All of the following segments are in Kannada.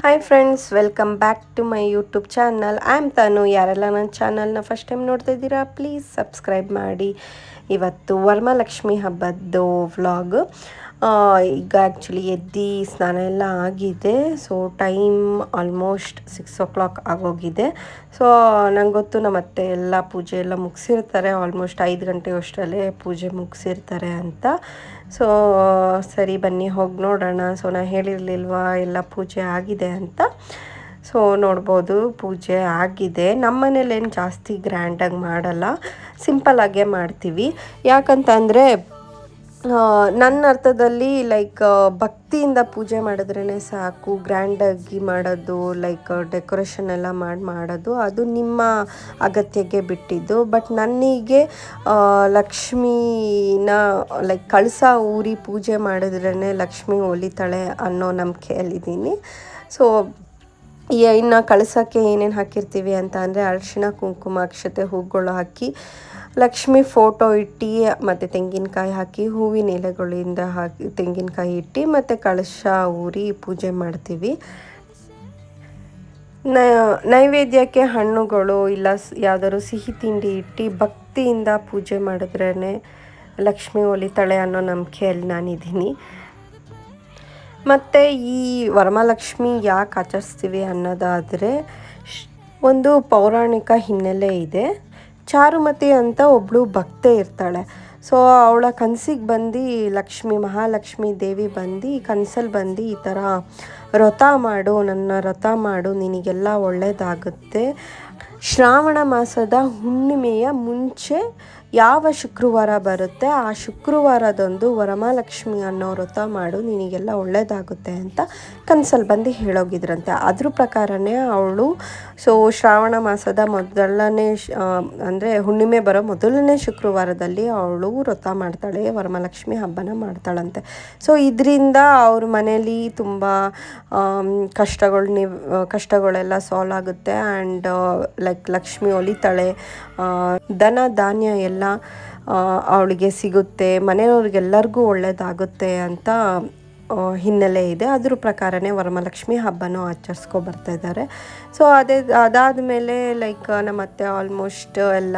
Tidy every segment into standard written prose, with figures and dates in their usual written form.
Hi friends, welcome back to my YouTube channel. I am Tanu. ಯಾರೆಲ್ಲ ನನ್ನ ಚಾನಲ್ನ ಫಸ್ಟ್ ಟೈಮ್ ನೋಡ್ತಾ ಇದ್ದೀರಾ, ಪ್ಲೀಸ್ ಸಬ್ಸ್ಕ್ರೈಬ್ ಮಾಡಿ. ಇವತ್ತು ವರಮಹಾಲಕ್ಷ್ಮಿ ಹಬ್ಬದ್ದು ವ್ಲಾಗ್. ಈಗ ಆ್ಯಕ್ಚುಲಿ ಎದ್ದು ಸ್ನಾನ ಎಲ್ಲ ಆಗಿದೆ. ಸೊ ಟೈಮ್ ಆಲ್ಮೋಸ್ಟ್ 6 o'clock ಆಗೋಗಿದೆ. ಸೊ ನಂಗೆ ಗೊತ್ತು ನಮ್ಮ ಅತ್ತೆ ಎಲ್ಲ ಪೂಜೆ ಎಲ್ಲ ಮುಗಿಸಿರ್ತಾರೆ, ಆಲ್ಮೋಸ್ಟ್ 5 ಗಂಟೆ ಅಷ್ಟರಲ್ಲೇ ಪೂಜೆ ಮುಗಿಸಿರ್ತಾರೆ ಅಂತ. ಸೊ ಸರಿ ಬನ್ನಿ ಹೋಗಿ ನೋಡೋಣ. ಸೊ ನಾನು ಹೇಳಿರಲಿಲ್ವಾ ಎಲ್ಲ ಪೂಜೆ ಆಗಿದೆ ಅಂತ. ಸೊ ನೋಡ್ಬೋದು ಪೂಜೆ ಆಗಿದೆ. ನಮ್ಮ ಮನೇಲಿ ಏನು ಜಾಸ್ತಿ ಗ್ರ್ಯಾಂಡಾಗಿ ಮಾಡಲ್ಲ, ಸಿಂಪಲ್ಲಾಗೇ ಮಾಡ್ತೀವಿ. ಯಾಕಂತಂದರೆ ನನ್ನ ಅರ್ಥದಲ್ಲಿ ಭಕ್ತಿಯಿಂದ ಪೂಜೆ ಮಾಡಿದ್ರೇ ಸಾಕು. ಗ್ರ್ಯಾಂಡಾಗಿ ಮಾಡೋದು ಡೆಕೋರೇಷನ್ ಎಲ್ಲ ಮಾಡೋದು ಅದು ನಿಮ್ಮ ಅಗತ್ಯಕ್ಕೆ ಬಿಟ್ಟಿದ್ದು. ಬಟ್ ನನಗೆ ಲಕ್ಷ್ಮೀನ ಕಳಸ ಊರಿ ಪೂಜೆ ಮಾಡಿದ್ರೇ ಲಕ್ಷ್ಮಿ ಒಲಿತಾಳೆ ಅನ್ನೋ ನಂಬಿಕೆಯಲ್ಲಿದ್ದೀನಿ. ಸೊ ಇನ್ನು ಕಳಸಕ್ಕೆ ಏನೇನು ಹಾಕಿರ್ತೀವಿ ಅಂತ ಅಂದರೆ ಅರಿಶಿಣ, ಕುಂಕುಮ, ಅಕ್ಷತೆ, ಹೂಗಳು ಹಾಕಿ ಲಕ್ಷ್ಮಿ ಫೋಟೋ ಇಟ್ಟು ಮತ್ತು ತೆಂಗಿನಕಾಯಿ ಹಾಕಿ ಹೂವಿನ ಎಲೆಗಳಿಂದ ಹಾಕಿ ತೆಂಗಿನಕಾಯಿ ಇಟ್ಟು ಮತ್ತು ಕಳಶ ಊರಿ ಪೂಜೆ ಮಾಡ್ತೀವಿ. ನೈವೇದ್ಯಕ್ಕೆ ಹಣ್ಣುಗಳು ಇಲ್ಲ ಯಾವುದಾದ್ರು ಸಿಹಿ ತಿಂಡಿ ಇಟ್ಟು ಭಕ್ತಿಯಿಂದ ಪೂಜೆ ಮಾಡಿದ್ರೇ ಲಕ್ಷ್ಮಿ ಒಲಿತಾಳೆ ಅನ್ನೋ ನಂಬಿಕೆಯಲ್ಲಿ ನಾನಿದ್ದೀನಿ. ಮತ್ತು ಈ ವರಮಹಾಲಕ್ಷ್ಮಿ ಯಾಕೆ ಆಚರಿಸ್ತೀವಿ ಅನ್ನೋದಾದರೆ ಒಂದು ಪೌರಾಣಿಕ ಹಿನ್ನೆಲೆ ಇದೆ. ಚಾರುಮತಿ ಅಂತ ಒಬ್ಬಳು ಭಕ್ತೆ ಇರ್ತಾಳೆ. ಸೊ ಅವಳ ಕನಸಿಗೆ ಬಂದು ಮಹಾಲಕ್ಷ್ಮಿ ದೇವಿ ಬಂದು ಕನಸಲ್ಲಿ ಬಂದು ಈ ಥರ ವ್ರತ ಮಾಡು, ನನ್ನ ವ್ರತ ಮಾಡು, ನಿನಗೆಲ್ಲ ಒಳ್ಳೆಯದಾಗುತ್ತೆ. ಶ್ರಾವಣ ಮಾಸದ ಹುಣ್ಣಿಮೆಯ ಮುಂಚೆ ಯಾವ ಶುಕ್ರವಾರ ಬರುತ್ತೆ ಆ ಶುಕ್ರವಾರದಂದು ವರಮಹಾಲಕ್ಷ್ಮಿ ಅನ್ನೋ ವ್ರತ ಮಾಡು, ನಿನಗೆಲ್ಲ ಒಳ್ಳೆಯದಾಗುತ್ತೆ ಅಂತ ಕನಸಲ್ಲಿ ಬಂದು ಹೇಳೋಗಿದ್ರಂತೆ. ಅದ್ರ ಪ್ರಕಾರನೇ ಅವಳು ಶ್ರಾವಣ ಮಾಸದ ಮೊದಲನೇ ಅಂದರೆ ಹುಣ್ಣಿಮೆ ಬರೋ ಮೊದಲನೇ ಶುಕ್ರವಾರದಲ್ಲಿ ಅವಳು ವ್ರತ ಮಾಡ್ತಾಳೆ, ವರಮಹಾಲಕ್ಷ್ಮಿ ಹಬ್ಬನ ಮಾಡ್ತಾಳಂತೆ. ಸೊ ಇದರಿಂದ ಅವ್ರ ಮನೇಲಿ ತುಂಬ ಕಷ್ಟಗಳೆಲ್ಲ ಸಾಲ್ವ್ ಆಗುತ್ತೆ. ಆ್ಯಂಡ್ ಲಕ್ಷ್ಮಿ ಒಲಿತಾಳೆ, ಧನ ಧಾನ್ಯ ಎಲ್ಲ ಅವಳಿಗೆ ಸಿಗುತ್ತೆ, ಮನೆಯವ್ರಿಗೆಲ್ಲರಿಗೂ ಒಳ್ಳೆಯದಾಗುತ್ತೆ ಅಂತ ಹಿನ್ನೆಲೆ ಇದೆ. ಅದ್ರ ಪ್ರಕಾರನೇ ವರಮಹಾಲಕ್ಷ್ಮಿ ಹಬ್ಬನೂ ಆಚರಿಸ್ಕೊ ಬರ್ತಾಯಿದ್ದಾರೆ. ಸೊ ಅದಾದಮೇಲೆ ನಮ್ಮ ಅತ್ತೆ ಆಲ್ಮೋಸ್ಟ್ ಎಲ್ಲ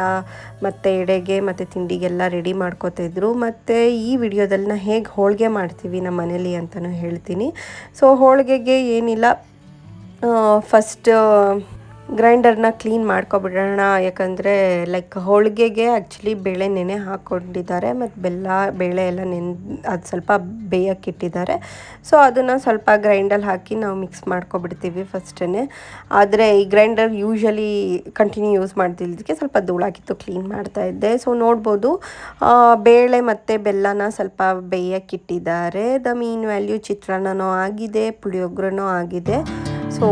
ಮತ್ತು ಎಡೆಗೆ ಮತ್ತು ತಿಂಡಿಗೆಲ್ಲ ರೆಡಿ ಮಾಡ್ಕೋತಾಯಿದ್ರು. ಮತ್ತು ಈ ವಿಡಿಯೋದಲ್ಲಿ ನಾನು ಹೇಗೆ ಹೋಳಿಗೆ ಮಾಡ್ತೀವಿ ನಮ್ಮ ಮನೇಲಿ ಅಂತಲೂ ಹೇಳ್ತೀನಿ. ಸೊ ಹೋಳಿಗೆಗೆ ಏನಿಲ್ಲ, ಫಸ್ಟ್ ಗ್ರೈಂಡರ್ನ ಕ್ಲೀನ್ ಮಾಡ್ಕೊಬಿಡೋಣ. ಯಾಕಂದರೆ ಹೋಳಿಗೆಗೆ ಆ್ಯಕ್ಚುಲಿ ಬೇಳೆ ನೆನೆ ಹಾಕ್ಕೊಂಡಿದ್ದಾರೆ ಮತ್ತು ಬೇಳೆ ಎಲ್ಲ ಅದು ಸ್ವಲ್ಪ ಬೇಯಕ್ಕಿಟ್ಟಿದ್ದಾರೆ. ಸೊ ಅದನ್ನು ಸ್ವಲ್ಪ ಗ್ರೈಂಡಲ್ಲಿ ಹಾಕಿ ನಾವು ಮಿಕ್ಸ್ ಮಾಡ್ಕೊಬಿಡ್ತೀವಿ ಫಸ್ಟೇ. ಆದರೆ ಈ ಗ್ರೈಂಡರ್ ಯೂಶ್ವಲಿ ಕಂಟಿನ್ಯೂ ಯೂಸ್ ಮಾಡ್ತಿದ್ದಕ್ಕೆ ಸ್ವಲ್ಪ ಧೂಳಾಗಿತ್ತು, ಕ್ಲೀನ್ ಮಾಡ್ತಾಯಿದ್ದೆ. ಸೊ ನೋಡ್ಬೋದು ಬೇಳೆ ಮತ್ತು ಬೆಲ್ಲನ ಸ್ವಲ್ಪ ಬೇಯಕ್ಕಿಟ್ಟಿದ್ದಾರೆ. ದ ಮೀನ್ ವ್ಯಾಲ್ಯೂ ಚಿತ್ರಾನ್ನನೂ ಆಗಿದೆ, ಪುಳಿಯೋಗರೆನೂ ಆಗಿದೆ. ಸೊ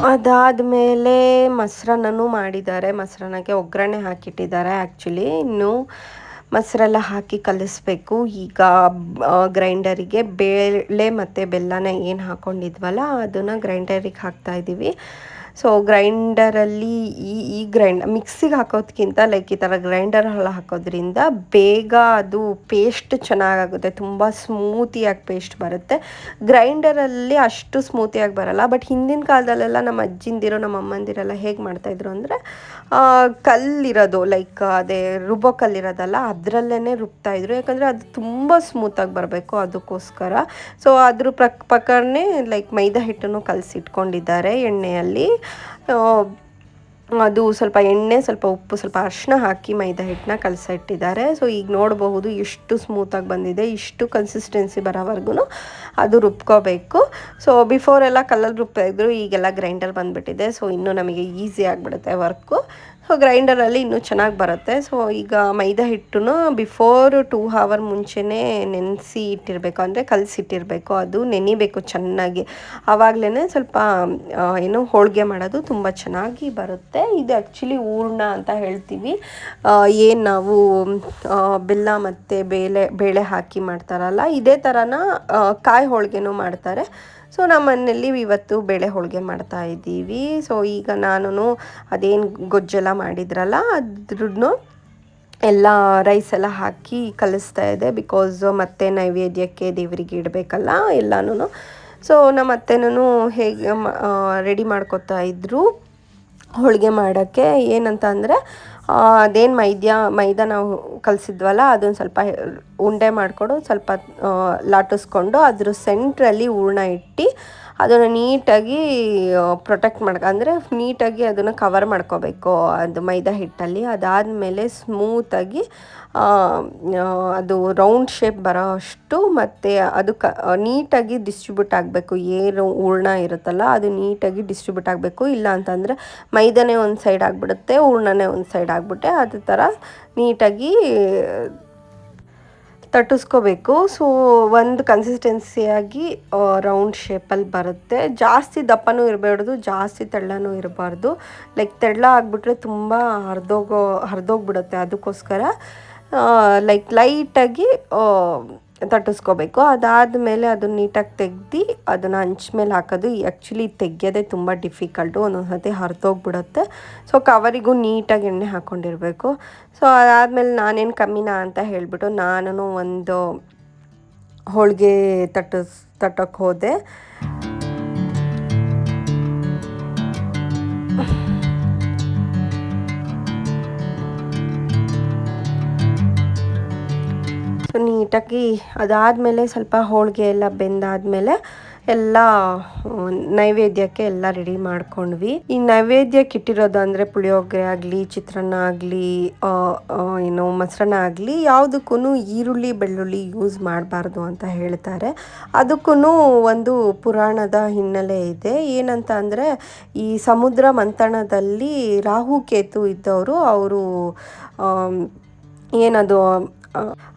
ಅದಾದಮೇಲೆ ಮೊಸರನ್ನೂ ಮಾಡಿದ್ದಾರೆ. ಮೊಸರನ್ನಕ್ಕೆ ಒಗ್ಗರಣೆ ಹಾಕಿಟ್ಟಿದ್ದಾರೆ. ಆ್ಯಕ್ಚುಲಿ ಇನ್ನು ಮೊಸರೆಲ್ಲ ಹಾಕಿ ಕಲಿಸ್ಬೇಕು. ಈಗ ಗ್ರೈಂಡರಿಗೆ ಬೇಳೆ ಮತ್ತು ಬೆಲ್ಲನ ಏನು ಹಾಕ್ಕೊಂಡಿದ್ವಲ್ಲ ಅದನ್ನು ಗ್ರೈಂಡರಿಗೆ ಹಾಕ್ತಾಯಿದ್ದೀವಿ. ಸೊ ಗ್ರೈಂಡರಲ್ಲಿ ಈ ಮಿಕ್ಸಿಗೆ ಹಾಕೋದಕ್ಕಿಂತ ಈ ಥರ ಗ್ರೈಂಡರಲ್ಲಿ ಹಾಕೋದ್ರಿಂದ ಬೇಗ ಅದು ಪೇಸ್ಟ್ ಚೆನ್ನಾಗಾಗುತ್ತೆ, ತುಂಬ ಸ್ಮೂತಿಯಾಗಿ ಪೇಸ್ಟ್ ಬರುತ್ತೆ. ಗ್ರೈಂಡರಲ್ಲಿ ಅಷ್ಟು ಸ್ಮೂತಿಯಾಗಿ ಬರಲ್ಲ. ಬಟ್ ಹಿಂದಿನ ಕಾಲದಲ್ಲೆಲ್ಲ ನಮ್ಮ ಅಜ್ಜಿಂದಿರೋ ನಮ್ಮ ಅಮ್ಮಂದಿರೆಲ್ಲ ಹೇಗೆ ಮಾಡ್ತಾಯಿದ್ರು ಅಂದರೆ ಕಲ್ಲಿರೋದು ಅದೇ ರುಬ್ಬೋ ಕಲ್ಲಿರೋದಲ್ಲ, ಅದರಲ್ಲೇ ರುಬ್ತಾಯಿದ್ರು. ಯಾಕಂದರೆ ಅದು ತುಂಬ ಸ್ಮೂತಾಗಿ ಬರಬೇಕು ಅದಕ್ಕೋಸ್ಕರ. ಸೊ ಅದ್ರ ಪ್ರಕಾರನೇ ಮೈದಾ ಹಿಟ್ಟನ್ನು ಕಲಸಿಟ್ಕೊಂಡಿದ್ದಾರೆ ಎಣ್ಣೆಯಲ್ಲಿ. ಅದು ಸ್ವಲ್ಪ ಎಣ್ಣೆ, ಸ್ವಲ್ಪ ಉಪ್ಪು, ಸ್ವಲ್ಪ ಅರಿಶಿನ ಹಾಕಿ ಮೈದಾ ಹಿಟ್ಟನ್ನ ಕಲಸಿಟ್ಟಿದ್ದಾರೆ. ಸೊ ಈಗ ನೋಡಬಹುದು ಎಷ್ಟು ಸ್ಮೂತಾಗಿ ಬಂದಿದೆ. ಇಷ್ಟು ಕನ್ಸಿಸ್ಟೆನ್ಸಿ ಬರೋವರೆಗೂ ಅದು ರುಬ್ಕೋಬೇಕು. ಸೊ ಬಿಫೋರೆಲ್ಲ ಕಲ್ಲಲ್ಲಿ ರುಬ್ತಾಯಿದ್ರು, ಈಗೆಲ್ಲ ಗ್ರೈಂಡರ್ ಬಂದುಬಿಟ್ಟಿದೆ. ಸೊ ಇನ್ನೂ ನಮಗೆ ಈಸಿ ಆಗಿಬಿಡುತ್ತೆ ವರ್ಕು. ಸೊ ಗ್ರೈಂಡರಲ್ಲಿ ಇನ್ನೂ ಚೆನ್ನಾಗಿ ಬರುತ್ತೆ. ಸೊ ಈಗ ಮೈದಾ ಹಿಟ್ಟನ್ನು ಬಿಫೋರ್ 2 hour ಮುಂಚೆನೇ ನೆನೆಸಿ ಇಟ್ಟಿರಬೇಕು, ಅಂದರೆ ಕಲಸಿಟ್ಟಿರಬೇಕು. ಅದು ನೆನಿಬೇಕು ಚೆನ್ನಾಗಿ, ಆವಾಗಲೇ ಸ್ವಲ್ಪ ಹೋಳಿಗೆ ಮಾಡೋದು ತುಂಬ ಚೆನ್ನಾಗಿ ಬರುತ್ತೆ. ಇದು ಆ್ಯಕ್ಚುಲಿ ಹೂರ್ಣ ಅಂತ ಹೇಳ್ತೀವಿ. ಏನು ನಾವು ಬೆಲ್ಲ ಮತ್ತು ಬೇಳೆ ಹಾಕಿ ಮಾಡ್ತಾರಲ್ಲ, ಇದೇ ಥರನ ಕಾಯಿ ಹೋಳಿಗೆನೂ ಮಾಡ್ತಾರೆ. ಸೊ ನಮ್ಮ ಮನೆಯಲ್ಲಿ ಇವತ್ತು ಬೇಳೆ ಹೋಳಿಗೆ ಮಾಡ್ತಾಯಿದ್ದೀವಿ. ಸೊ ಈಗ ನಾನು ಅದೇನು ಗೊಜ್ಜೆಲ್ಲ ಮಾಡಿದ್ರಲ್ಲ ಅದ್ರನ್ನು ಎಲ್ಲ ರೈಸ್ ಎಲ್ಲ ಹಾಕಿ ಕಲಿಸ್ತಾ ಇದೆ. ಬಿಕಾಸ್ ಮತ್ತೆ ನೈವೇದ್ಯಕ್ಕೆ ದೇವರಿಗೆ ಇಡಬೇಕಲ್ಲ ಎಲ್ಲನೂ. ಸೊ ನಮ್ಮ ಅತ್ತೆನೂ ಹೇಗೆ ರೆಡಿ ಮಾಡ್ಕೊತಾ ಇದ್ದರು ಹೋಳಿಗೆ ಮಾಡೋಕ್ಕೆ. ಏನಂತ ಅಂದರೆ ಅದೇನು ಮೈದಾ ನಾವು ಕಲಸಿದ್ವಲ್ಲ ಅದನ್ನು ಸ್ವಲ್ಪ ಉಂಡೆ ಮಾಡಿಕೊಂಡು ಸ್ವಲ್ಪ ಲಾಟಿಸ್ಕೊಂಡು ಅದ್ರ ಸೆಂಟ್ರಲ್ಲಿ ಹೂರ್ಣ ಇಟ್ಟು ಅದನ್ನು ನೀಟಾಗಿ ಪ್ರೊಟೆಕ್ಟ್ ಅಂದರೆ ನೀಟಾಗಿ ಅದನ್ನು ಕವರ್ ಮಾಡ್ಕೋಬೇಕು ಅದು ಮೈದಾ ಹಿಟ್ಟಲ್ಲಿ. ಅದಾದಮೇಲೆ ಸ್ಮೂತಾಗಿ ಅದು ರೌಂಡ್ ಶೇಪ್ ಬರೋ ಅಷ್ಟು ಮತ್ತು ಅದು ನೀಟಾಗಿ ಡಿಸ್ಟ್ರಿಬ್ಯೂಟ್ ಆಗಬೇಕು. ಏನು ಹೂರ್ಣ ಇರುತ್ತಲ್ಲ ಅದು ನೀಟಾಗಿ ಡಿಸ್ಟ್ರಿಬ್ಯೂಟ್ ಆಗಬೇಕು. ಇಲ್ಲ ಅಂತಂದರೆ ಮೈದಾನೇ ಒಂದು ಸೈಡ್ ಆಗಿಬಿಡುತ್ತೆ, ಹೂರ್ಣನೇ ಒಂದು ಸೈಡ್ ಆಗಿಬಿಟ್ಟೆ ಅದೇ ಥರ ನೀಟಾಗಿ ತಟ್ಟಿಸ್ಕೋಬೇಕು. ಸೊ ಒಂದು ಕನ್ಸಿಸ್ಟೆನ್ಸಿಯಾಗಿ ರೌಂಡ್ ಶೇಪಲ್ಲಿ ಬರುತ್ತೆ. ಜಾಸ್ತಿ ದಪ್ಪನೂ ಇರಬಾರ್ದು, ಜಾಸ್ತಿ ತೆಳ್ಳನೂ ಇರಬಾರ್ದು. ಲೈಕ್ ತೆಳ್ಳ ಆಗಿಬಿಟ್ರೆ ತುಂಬ ಹರಿದೋಗ್ಬಿಡುತ್ತೆ. ಅದಕ್ಕೋಸ್ಕರ ಲೈಕ್ ಲೈಟಾಗಿ ತಟ್ಟಿಸ್ಕೋಬೇಕು. ಅದಾದಮೇಲೆ ಅದನ್ನು ನೀಟಾಗಿ ತೆಗ್ದು ಅದನ್ನು ಹಂಚ್ ಮೇಲೆ ಹಾಕೋದು. ಆ್ಯಕ್ಚುಲಿ ತೆಗೆಯೋದೇ ತುಂಬ ಡಿಫಿಕಲ್ಟು, ಒಂದೊಂದು ಸರ್ತಿ ಹರಿದೋಗ್ಬಿಡುತ್ತೆ. ಸೊ ಕವರಿಗೂ ನೀಟಾಗಿ ಎಣ್ಣೆ ಹಾಕ್ಕೊಂಡಿರಬೇಕು. ಸೊ ಅದಾದಮೇಲೆ ನಾನೇನು ಕಮ್ಮಿನಾ ಅಂತ ಹೇಳಿಬಿಟ್ಟು ನಾನು ಒಂದು ಹೋಳಿಗೆ ತಟ್ಟೋಕ್ಕೆ ಹೋದೆ. ನೀಟಾಗಿ ಅದಾದಮೇಲೆ ಸ್ವಲ್ಪ ಹೋಳಿಗೆ ಎಲ್ಲ ಬೆಂದಾದಮೇಲೆ ಎಲ್ಲ ನೈವೇದ್ಯಕ್ಕೆ ಎಲ್ಲ ರೆಡಿ ಮಾಡ್ಕೊಂಡ್ವಿ. ಈ ನೈವೇದ್ಯಕ್ಕೆ ಇಟ್ಟಿರೋದು ಅಂದರೆ ಪುಳಿಯೋಗರೆ ಆಗಲಿ, ಚಿತ್ರಾನ್ನ ಆಗಲಿ, ಮೊಸರನ್ನ ಆಗಲಿ ಯಾವುದಕ್ಕೂ ಈರುಳ್ಳಿ ಬೆಳ್ಳುಳ್ಳಿ ಯೂಸ್ ಮಾಡಬಾರ್ದು ಅಂತ ಹೇಳ್ತಾರೆ. ಅದಕ್ಕೂ ಒಂದು ಪುರಾಣದ ಹಿನ್ನೆಲೆ ಇದೆ. ಏನಂತ ಅಂದರೆ ಈ ಸಮುದ್ರ ಮಂಥನದಲ್ಲಿ ರಾಹು ಕೇತು ಇದ್ದವರು ಅವರು ಏನದು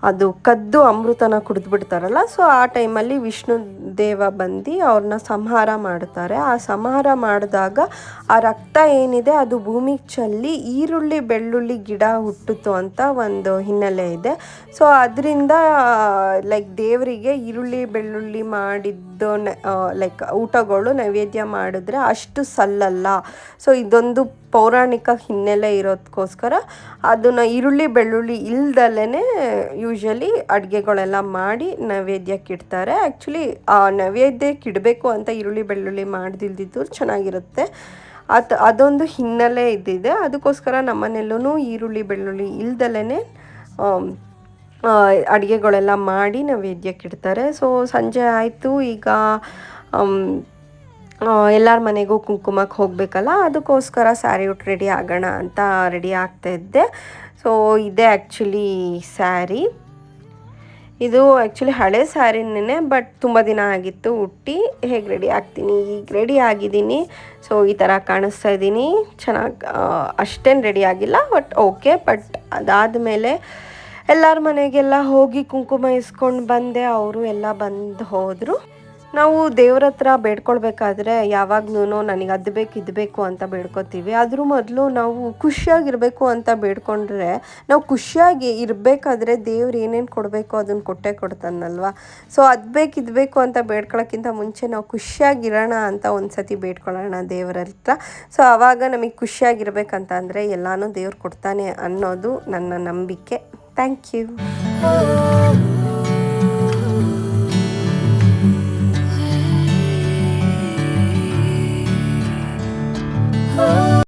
ಅದು ಕದ್ದು ಅಮೃತನ ಕುಡಿದ್ಬಿಡ್ತಾರಲ್ಲ. ಸೊ ಆ ಟೈಮಲ್ಲಿ ವಿಷ್ಣು ದೇವ ಬಂದು ಅವ್ರನ್ನ ಸಂಹಾರ ಮಾಡ್ತಾರೆ. ಆ ಸಂಹಾರ ಮಾಡಿದಾಗ ಆ ರಕ್ತ ಏನಿದೆ ಅದು ಭೂಮಿಗೆ ಚೆಲ್ಲಿ ಈರುಳ್ಳಿ ಬೆಳ್ಳುಳ್ಳಿ ಗಿಡ ಹುಟ್ಟಿತು ಅಂತ ಒಂದು ಹಿನ್ನೆಲೆ ಇದೆ. ಸೊ ಅದರಿಂದ ಲೈಕ್ ದೇವರಿಗೆ ಈರುಳ್ಳಿ ಬೆಳ್ಳುಳ್ಳಿ ಮಾಡಿದ್ದು ಲೈಕ್ ಊಟಗಳು ನೈವೇದ್ಯ ಮಾಡಿದ್ರೆ ಅಷ್ಟು ಸಲ್ಲಲ್ಲ. ಸೊ ಇದೊಂದು ಪೌರಾಣಿಕ ಹಿನ್ನೆಲೆ ಇರೋದಕ್ಕೋಸ್ಕರ ಅದನ್ನು ಈರುಳ್ಳಿ ಬೆಳ್ಳುಳ್ಳಿ ಇಲ್ದಲೇ ಯೂಶ್ವಲಿ ಅಡುಗೆಗಳೆಲ್ಲ ಮಾಡಿ ನೈವೇದ್ಯಕ್ಕೆ ಇಡ್ತಾರೆ. ಆ್ಯಕ್ಚುಲಿ ಆ ನೈವೇದ್ಯಕ್ಕೆ ಇಡಬೇಕು ಅಂತ ಈರುಳ್ಳಿ ಬೆಳ್ಳುಳ್ಳಿ ಮಾಡ್ದಿಲ್ದಿದ್ದು ಚೆನ್ನಾಗಿರುತ್ತೆ. ಅದೊಂದು ಹಿನ್ನೆಲೆ ಇದ್ದಿದೆ. ಅದಕ್ಕೋಸ್ಕರ ನಮ್ಮನೆಯಲ್ಲೂ ಈರುಳ್ಳಿ ಬೆಳ್ಳುಳ್ಳಿ ಇಲ್ದಲೇ ಅಡುಗೆಗಳೆಲ್ಲ ಮಾಡಿ ನೈವೇದ್ಯಕ್ಕೆ ಇಡ್ತಾರೆ. ಸೊ ಸಂಜೆ ಆಯಿತು. ಈಗ ಎಲ್ಲರ ಮನೆಗೂ ಕುಂಕುಮಕ್ಕೆ ಹೋಗಬೇಕಲ್ಲ, ಅದಕ್ಕೋಸ್ಕರ ಸ್ಯಾರಿ ಉಟ್ಟು ರೆಡಿ ಆಗೋಣ ಅಂತ ರೆಡಿ ಆಗ್ತಾಯಿದ್ದೆ. ಸೊ ಇದೇ ಆ್ಯಕ್ಚುಲಿ ಸ್ಯಾರಿ. ಇದು ಆ್ಯಕ್ಚುಲಿ ಹಳೆ ಸ್ಯಾರಿನೇ, ಬಟ್ ತುಂಬ ದಿನ ಆಗಿತ್ತು ಹುಟ್ಟಿ. ಹೇಗೆ ರೆಡಿ ಆಗ್ತೀನಿ, ಈಗ ರೆಡಿ ಆಗಿದ್ದೀನಿ. ಸೊ ಈ ಥರ ಕಾಣಿಸ್ತಾ ಇದ್ದೀನಿ. ಚೆನ್ನಾಗಿ ಅಷ್ಟೇನು ರೆಡಿ ಆಗಿಲ್ಲ, ಬಟ್ ಓಕೆ. ಬಟ್ ಅದಾದಮೇಲೆ ಎಲ್ಲರ ಮನೆಗೆಲ್ಲ ಹೋಗಿ ಕುಂಕುಮ ಇಸ್ಕೊಂಡು ಬಂದೆ. ಅವರು ಎಲ್ಲ ಬಂದು ಹೋದರು. ನಾವು ದೇವ್ರ ಹತ್ರ ಬೇಡ್ಕೊಳ್ಬೇಕಾದ್ರೆ ಯಾವಾಗ್ಲೂ ನನಗೆ ಅದು ಬೇಕು ಇದು ಬೇಕು ಅಂತ ಬೇಡ್ಕೊತೀವಿ. ಅದ್ರ ಮೊದಲು ನಾವು ಖುಷಿಯಾಗಿರಬೇಕು ಅಂತ ಬೇಡ್ಕೊಂಡ್ರೆ, ನಾವು ಖುಷಿಯಾಗಿ ಇರಬೇಕಾದ್ರೆ ದೇವ್ರು ಏನೇನು ಕೊಡಬೇಕು ಅದನ್ನು ಕೊಟ್ಟೇ ಕೊಡ್ತಾನಲ್ವ. ಸೊ ಅದು ಬೇಕು ಇದು ಬೇಕು ಅಂತ ಬೇಡ್ಕೊಳ್ಳೋಕ್ಕಿಂತ ಮುಂಚೆ ನಾವು ಖುಷಿಯಾಗಿರೋಣ ಅಂತ ಒಂದು ಸತಿ ಬೇಡ್ಕೊಳ್ಳೋಣ ದೇವ್ರ ಹತ್ರ. ಸೊ ಆವಾಗ ನಮಗೆ ಖುಷಿಯಾಗಿರ್ಬೇಕಂತ ಅಂದರೆ ಎಲ್ಲನೂ ದೇವ್ರು ಕೊಡ್ತಾನೆ ಅನ್ನೋದು ನನ್ನ ನಂಬಿಕೆ. Thank you.